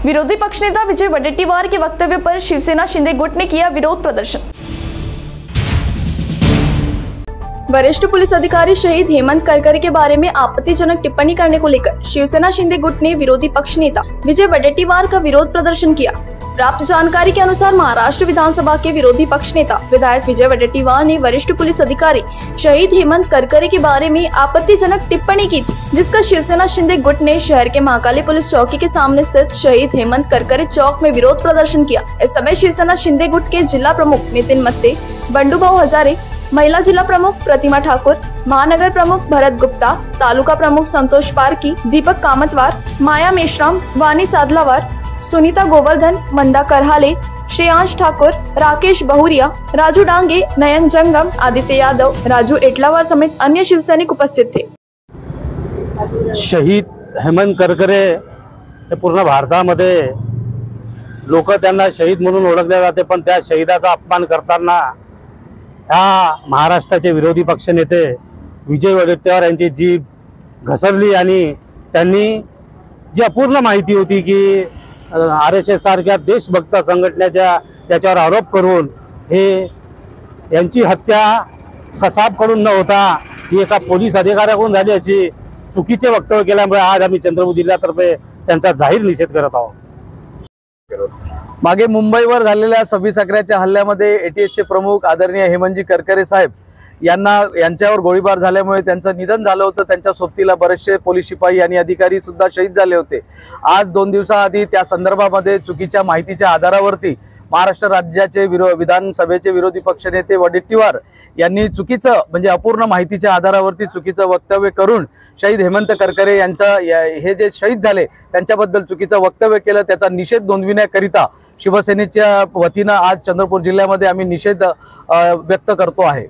विरोधी पक्षनेता विजय वडेट्टीवार के वक्तव्य पर शिवसेना शिंदे गुट ने किया विरोध प्रदर्शन। वरिष्ठ पुलिस अधिकारी शहीद हेमंत करकरे के बारे में आपत्तिजनक टिप्पणी करने को लेकर शिवसेना शिंदे गुट ने विरोधी पक्ष नेता विजय वडेट्टीवार का विरोध प्रदर्शन किया। प्राप्त जानकारी के अनुसार महाराष्ट्र विधानसभा के विरोधी पक्ष नेता विधायक विजय वडेट्टीवार ने वरिष्ठ पुलिस अधिकारी शहीद हेमंत करकरे के बारे में आपत्तिजनक टिप्पणी की थी, जिसका शिवसेना शिंदे गुट ने शहर के महाकाली पुलिस चौकी के सामने स्थित शहीद हेमंत करकरे चौक में विरोध प्रदर्शन किया। इस समय शिवसेना शिंदे गुट के जिला प्रमुख नितिन मत्ते, बंडूभाऊ हजारे, महिला जिला प्रमुख प्रतिमा ठाकुर, महानगर प्रमुख भरत गुप्ता, तालुका प्रमुख संतोष पारकी, दीपक कामतवार, माया मेश्राम, वानी सादलावार, सुनीता गोवर्धन, मंदा करहाले, श्रेयांश ठाकुर, राकेश बहुरिया, राजू डांगे, नयन जंगम, आदित्य यादव, राजू एटलावार समेत अन्य शिवसैनिक उपस्थित थे। शहीद हेमंत करकरे हे पूर्ण भारतामध्ये लोक त्यांना शहीद म्हणून ओळखले जाते, पण त्या शहीदाचा अपमान करताना ह्या महाराष्ट्राचे विरोधी पक्षनेते विजय वडेट्टीवार यांची जीभ घसरली आणि त्यांनी जी अपूर्ण माहिती होती की RSS सारख्या देशभक्त संघटनेच्या त्याच्यावर आरोप करून हे यांची हत्या कसाबकडून न होता ही एका पोलीस अधिकाऱ्याकडून झाली याची चुकीचे वक्तव्य केल्यामुळे आज आम्ही चंद्रपूर जिल्ह्यातर्फे त्यांचा जाहीर निषेध करत आहोत। मागे मुंबईवर झालेल्या 26 अकराच्या हल्ल्यामध्ये ATS चे प्रमुख आदरणीय हेमंतजी करकरे साहेब यांच्यावर गोळीबार झाल्यामुळे त्यांचं निधन झालं होतं। त्यांच्या सोबतीला बरेचसे पोलीस शिपाई आणि अधिकारी सुद्धा शहीद झाले होते। आज 2 दिवसाआधी त्या संदर्भामध्ये चुकीच्या माहितीच्या आधारावरती महाराष्ट्र राज्याचे विधानसभेचे विरोधी पक्षनेते वडेट्टीवार यांनी चुकीचं म्हणजे अपूर्ण माहितीच्या आधारावरती चुकीचं वक्तव्य करून शहीद हेमंत करकरे यांचा हे जे शहीद झाले त्यांच्याबद्दल चुकीचं वक्तव्य केलं। त्याचा निषेध नोंदविण्याकरिता शिवसेनेच्या वतीनं आज चंद्रपूर जिल्ह्यामध्ये आम्ही निषेध व्यक्त करतो आहे।